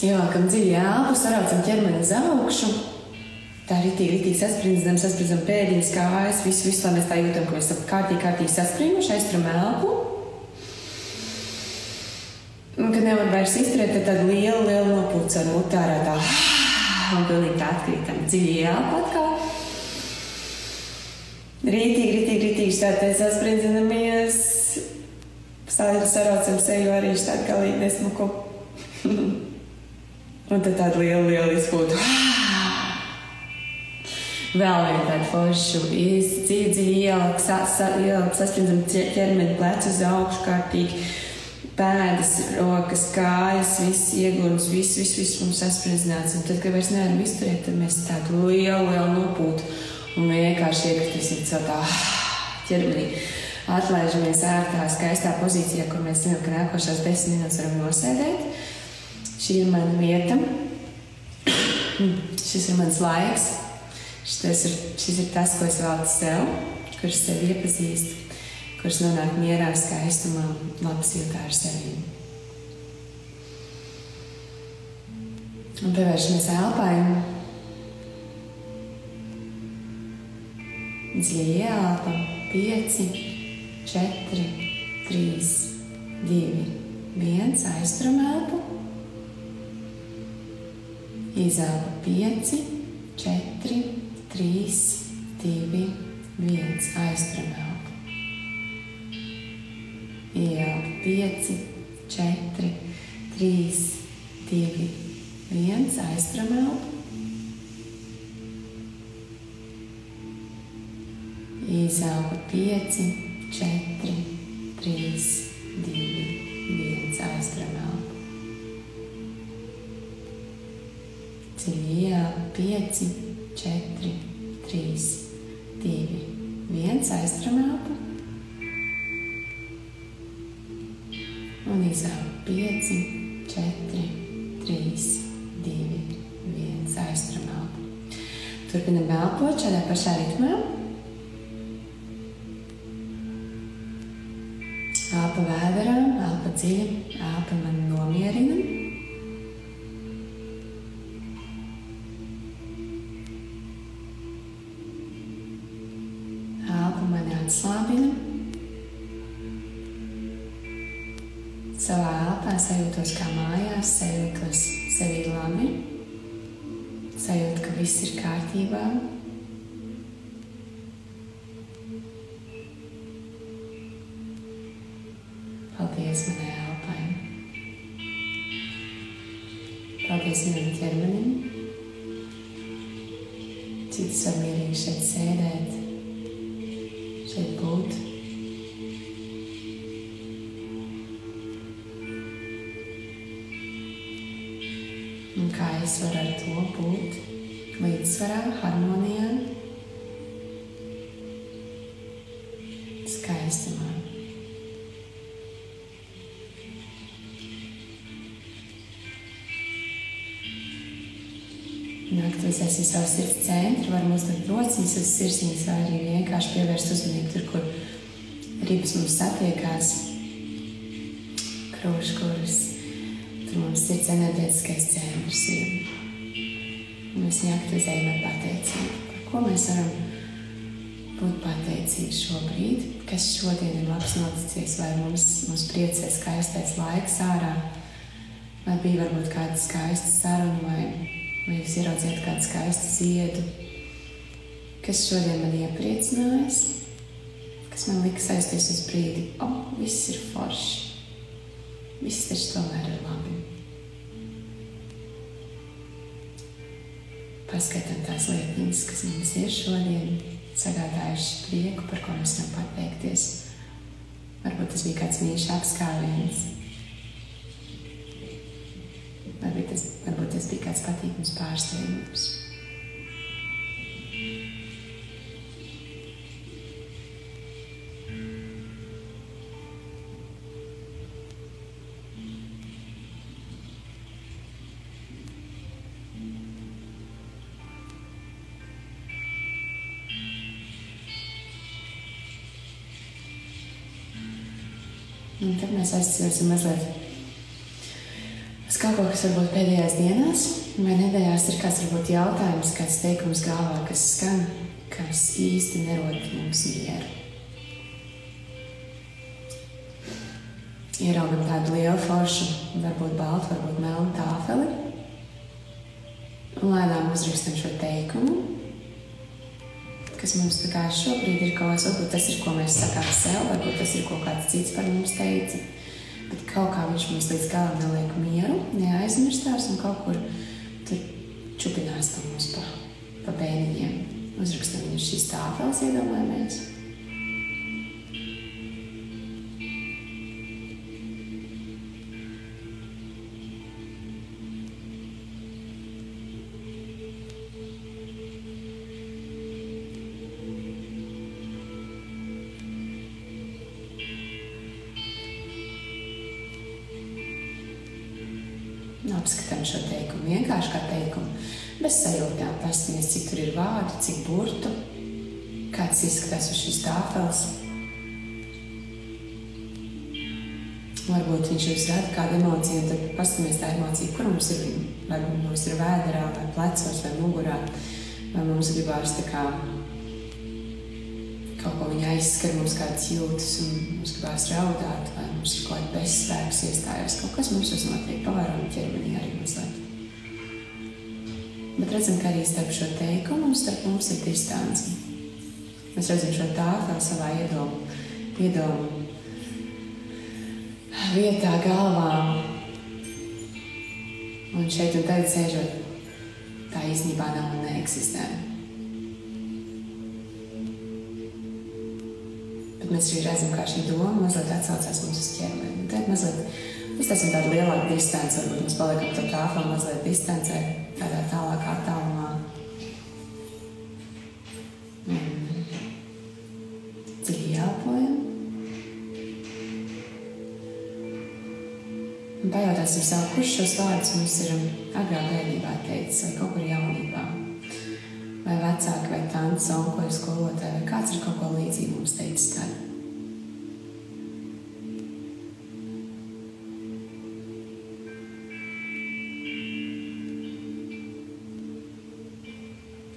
Ievākam dziļi elpu, saraucam ķermeni uz augšu. Tā ritīgi sasprindzam pēdiņas, kājas, visu, lai mēs tā jūtam, ka mēs esam kārtīgi saspringuši, aizturam elpu. Un, kad nevar vairs izturēt, tad tāda liela nopūca ar mutu ārā tā. Un pilnīgi tā atkrītam dziļi elpu atkal. Rītīgi štādi sasprindzinamies. Saraucam seju arī štādi galīgi nesmuku. Un tad tādu lielu izpūtu. Vēl vienu tādu foršu dziļi ielāk, sasprindzam ķermeni, plecu uz augšu kārtīgi, pēdas, rokas, kājas, viss iegurums, viss mums sasprindzināts. Un tad, kad vairs nevaram izturēt, tad mēs tādu lielu nopūtu un vienkārši iekritīsim caur tā ķermenī. Atlaižamies ērtā, skaistā pozīcijā, kur mēs zinām, ka nākošās 10 minūtes varam nosēdēt. Šī ir mana vieta. Šis ir mans laiks. Šis ir tas, ko es veltu sev, kurš sevi iepazīst, kurš nonāk mierā, skaistumā, labsajūtā ar sevi. Un pievēršamies elpai. Dziļi ieelpa. 5, 4, 3, 2, 1. Aizturam elpu. Izelpa 5, 4, 3, 2, 1. Aizturam elpu. Ieelpa 5, 4, 3, 2, 1. Aizturam elpu. Izelpa 5, 4, 3, 2, 1. Aizturam elpu. Dziļi ieelpa 5, 4, 3, 2, 1. Aizturam elpu. Un izelpa 5, 4, 3, 2, 1. Aizturam elpu. Turpinam elpot šādā pašā ritmā. Elpa vēderām, elpa dziļi, elpa mani nomierina. Elpa mani atslābina. Savā elpā sajūtos kā mājās, sajūtos sevi labi. Sajūtu, ka viss ir kārtībā. Paldies manai elpai. Paldies manam ķermenim. Cik tas var mierīgi šeit sēdēt, šeit būt. Un kā es varu ar to būt līdzsvarā, harmonijā, skaistumā. Aktivizēsim savu sirds centru, varam uzdot rociņas uz sirsniņas vai arī vienkārši pievērst uzmanību tur, kur ribas mums satiekās, krūškuras, tur mums sirds enerģētiskais centrs ir. Mēs viņu aktivizējam ar pateicību. Par ko mēs varam būt pateicīgi šobrīd, kas šodien ir labs noticies, vai mums priecē skaistais laiks ārā, vai bija varbūt kāda skaista saruna, vai jūs ieraudzījāt kādu skaistu ziedu, kas šodien man iepriecinājās, kas man lika saisties uz brīdi, viss ir forši, viss taču tomēr ir labi. Paskatām tās lietiņas, kas mums ir šodien, sagādājuši prieku, par ko mēs varam pateikties. Varbūt tas bija kāds mīļš apskāviens. Varbūt tas bija kāds patīkams pārsteigums. Un tad mēs aizsversim mazliet kaut ko, kas varbūt pēdējās dienās vai nedēļās ir kāds varbūt jautājums, kāds teikums galvā, kas skan, kas īsti nerod mums mieru. Ieraugam tādu lielu foršu, varbūt baltu, varbūt melnu tāfeli. Un lēnām uzrakstam šo teikumu, kas mums tā kā šobrīd ir kaut kas, varbūt tas ir, ko mēs sakām sev, varbūt tas ir, ko kāds cits par mums teica, bet kaut kā viņš mums līdz galam neliek mieru, neaizmirstās un kaut kur tur čupinās pa mums pa bēniņiem. Uzrakstam viņus šīs tāfeles, iedomājamies. Apskatām šo teikumu vienkārši kā teikumu, bez sajūtām, paskatīties, cik tur ir vārdi, cik burtu, kāds izskatās uz šīs tāfeles. Varbūt viņš jūs rada kādu emociju, un tad paskatāmies tā emocija, kur mums ir viņa. Vai mums ir vēderā, vai plecos, vai mugurā, vai mums gribās tā kā kaut ko viņa aizskar, mums kāds jūtas un mums gribās raudāt, vai mums ir kaut kāda bezspēks iestājās. Kaut kas mums tas notiek, pavēram ķermenī arī mazliet. Bet redzam, ka arī starp šo teikumu un starp mums ir distance. Mēs redzam šo tāfeli savā iedomu vietā, galvā. Un šeit un tagad sēžot, tā īstenībā nav un neeksistē. Mēs arī redzam, kā šī doma mazliet atsaucās mums uz ķermeni. Tad mazliet uztaisam tādu lielāku distanci, varbūt mēs paliekam to tāfeli mazliet distancē, tādā tālākā attālumā. Dziļi elpojam. Un pajautāsim sev, kurš šos vārdus mums ir agrā bērnībā teicis, vai kaut kur jaunībā. Vai vecāki, vai tantes, onkuļi, skolotāji, vai kāds ir kaut ko līdzīgu mums teicis tad.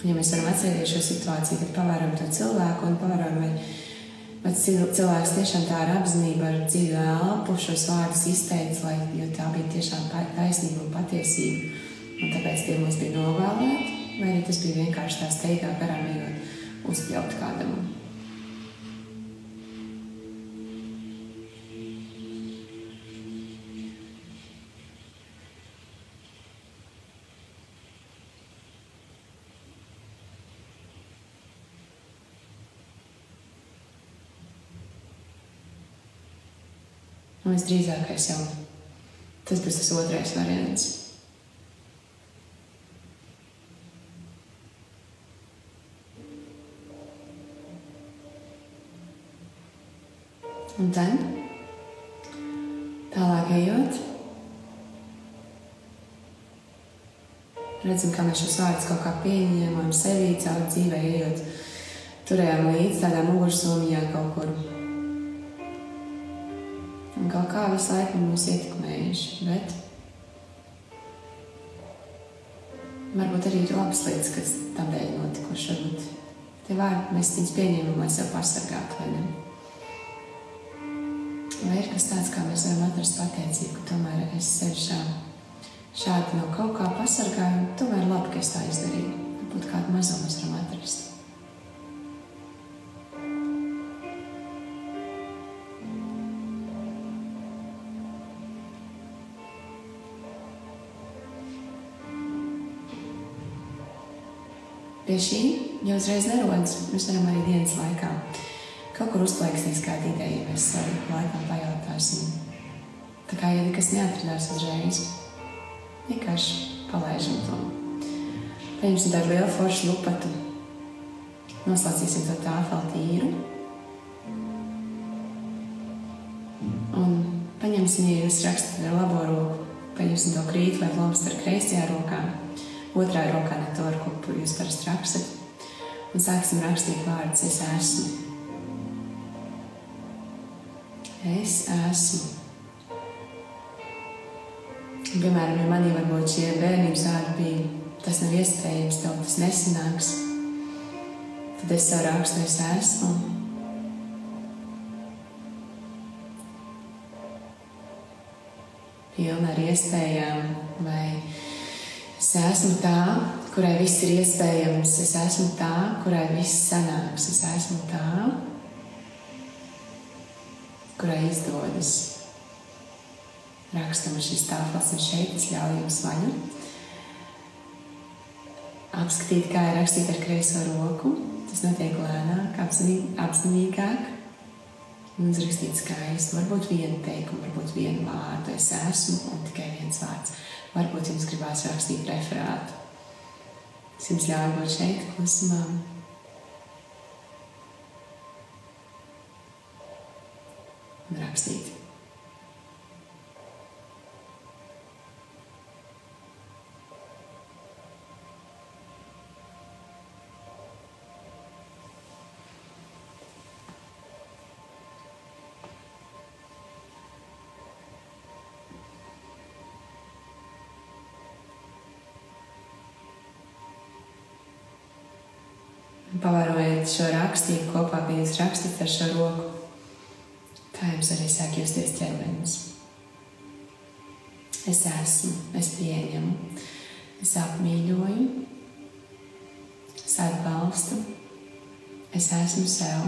Ja mēs varam atcerēties šo situāciju, tad pavēram to cilvēku un pavēram, vai cilvēks tiešām tā ar apzinību, ar dziļu elpu šos vārdus izteica, jo tā bija tiešām taisnība un patiesība, un tāpēc tie mums bija novēlēti. Vai arī tas bija vienkārši tā steigā garām ejot uzpļaut kādam. Un visdrīzākais jau tas būs tas otrais variants. Un tad, tālāk ejot, redzam, kā mēs šos vārdus kaut kā pieņemam sevī, caur dzīvē ejot, turējām līdz tādā mugursomjā kaut kur. Un kaut kā visu laiku mūs ietekmējuši, bet varbūt arī ir labas lietas, kas tam dēļ notikuši. Varbūt tie vārdi mēs viņus pieņemam, lai sev pasargātu, vai ne? Vai ir kas tāds, kā mēs varam atrast pateicību, ka tomēr es sevi šādi no kaut kā pasargāju, un tomēr labi, ka es tā izdarīju. Varbūt kādu mazo mēs varam atrast. Pie šī jau uzreiz nerodas, mēs varam arī dienas laikā. Kaut kur uzplaiksnīs kāda ideja, mēs arī laikam pajautāsim. Tā kā, ja nekas neatradās uzreiz, vienkārši palaižam to. Paņemsim tādu lielu foršu lupatu, noslēcīsim to tāfeli tīru. Un paņemsim, ja jūs rakstat ar labo roku, paņemsim to krītu vai plomstu ar kreisajā rokā, otrā rokā ne to, ar ko jūs parasti rakstat, un sāksim rakstīt vārdus es esmu. Es esmu. Piemēram, ja manī varbūt šie bērnības vārdi bija, tas nav iespējams, tev tas nesanāks, tad es savu rakstu es esmu. Pilna ar iespējām, vai es esmu tā, kurai viss ir iespējams, es esmu tā, kurai viss sanāks, es esmu tā, kurai izdodas. Rakstam šis tāfels un šeit es ļauju jums vaļu. Apskatīt, kā ir rakstīt ar kreiso roku. Tas notiek lēnāk, apzinīgāk. Un uzrakstīt skaisti. Varbūt vienu teikumu, varbūt vienu vārdu. Es esmu un tikai viens vārds. Varbūt jums gribās rakstīt referātu. Es jums ļauju būt šeit klusumā. Un rakstīt. Pavērojiet šo rakstību kopā, kad jūs rakstat ar šo roku. Kā jums arī sāk justies ķermenis. Es esmu, es pieņemu, es apmīļoju, es atbalstu, es esmu sev,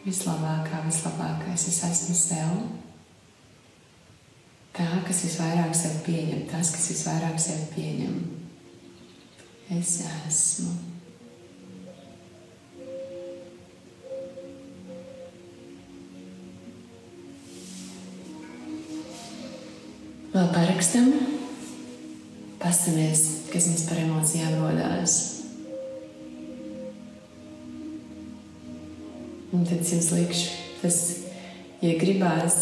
vislabākais, es esmu sev. Tā, kas visvairāk sev pieņem, tas, kas visvairāk sev pieņem. Es esmu. Vēl parakstam, pastamies, kas mums par emocijām rodās. Un tad es jums likšu, tas, ja gribās,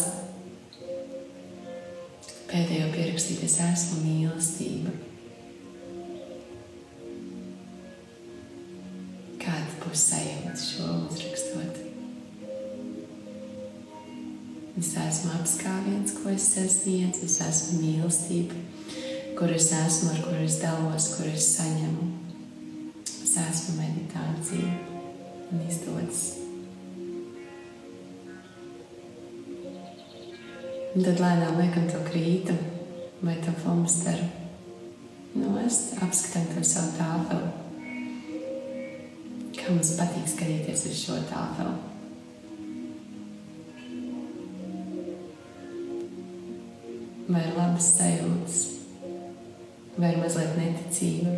pēdējo pierakstīt, es esmu mīlestība. Kāda būs sajūta šo uzrakstot? Es esmu apskāviens, ko es sev sniedzu, es esmu mīlestība, kur es esmu, ar kuru es dalos, kur es saņemu. Es esmu meditācija un izdodas. Un tad lēnām liekam to krītu vai to flomasteru nost, apskatam to savu tāfeli. Kā mums patīk skatīties uz šo tāfeli. Vai ir labas sajūtas, vai ir mazliet neticība,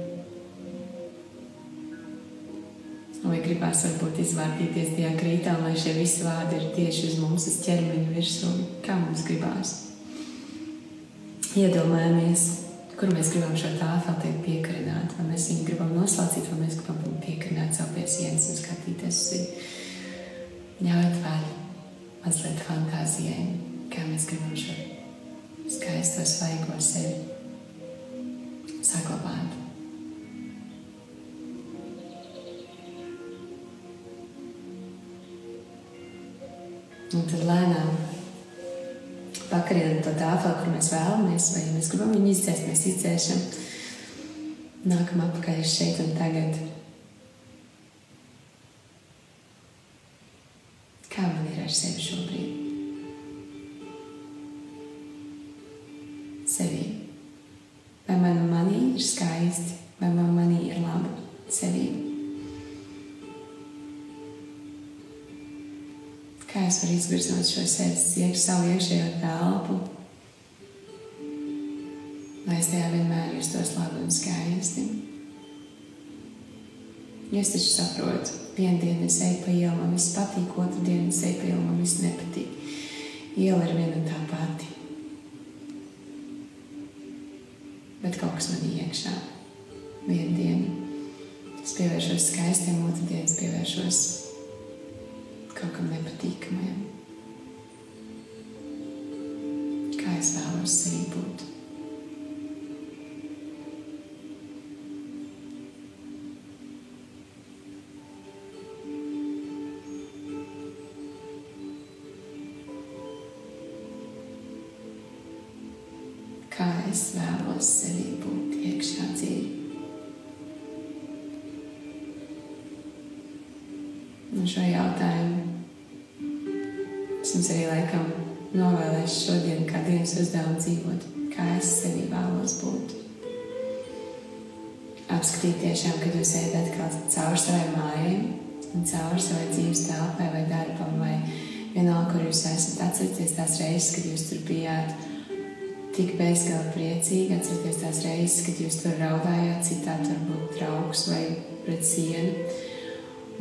vai gribās varbūt izvārtīties tajā krītā, lai šie visi vārdi ir tieši uz mums, uz ķermeņa virsū, kā mums gribās. Iedomājamies, kur mēs gribam šo tāfeli teikt piekarināt, vai mēs viņu gribam noslaucīt, vai mēs gribam piekarināt savu pie sienas un skatīties uz viņu. Ļaujot vaļu mazliet fantāzijai, kā mēs gribam šo skaisto svaigo sevi saglabāt. Un tad lēnām pakarinam to tāfeli, kur mēs vēlamies, vai ja mēs gribam viņu izdzēst, mēs izdzēšam. Nākam atpakaļ šeit un tagad. Kā man ir ar sevi šobrīd? Sevī. Vai man manī ir skaisti, vai man manī ir labi sevī. Kā es varu izvirzot šo sevi, savu iekšējo telpu, lai es tajā vienmēr justos labi un skaisti. Es taču saprotu, vienu dienu es eju pa ielu, man viss patīk, otru dienu es eju pa ielu, man viss nepatīk. Iela ir viena un tā pati. Bet kaut kas man iekšā. Vienu dienu es pievēršos skaistiem, otru dienu es pievēršos kaut kam nepatīkamajam. Kā es vēlos sevī būt. Kā es vēlos sevī būt iekšā dziļi. Un šo jautājumu es jums arī laikam novēlēšu šodien kā dienas uzdevumu dzīvot, kā es sevī vēlos būt. Apskatīt tiešām, kad jūs ejat atkal cauri savai mājai un cauri savai dzīves telpai vai darbam vai vienalga, kur jūs esat. Atcerieties tās reizes, kad jūs tur bijāt tik bezgalīgi priecīgi, atcerieties tās reizes, kad jūs tur raudājāt, citāt varbūt trauks vai pret sienu.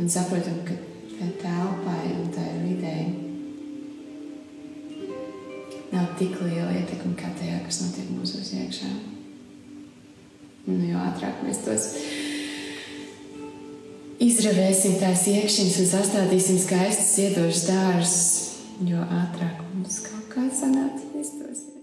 Un saprotam, ka tai telpai un tai videi nav tik liela ietekme kā tajā, kas notiek mūsos iekšā. Jo ātrāk mēs tos izravēsim tās iekšiņas un sastādīsim skaistus iedošus dārzus, jo ātrāk mums kaut kā sanāks izdosies.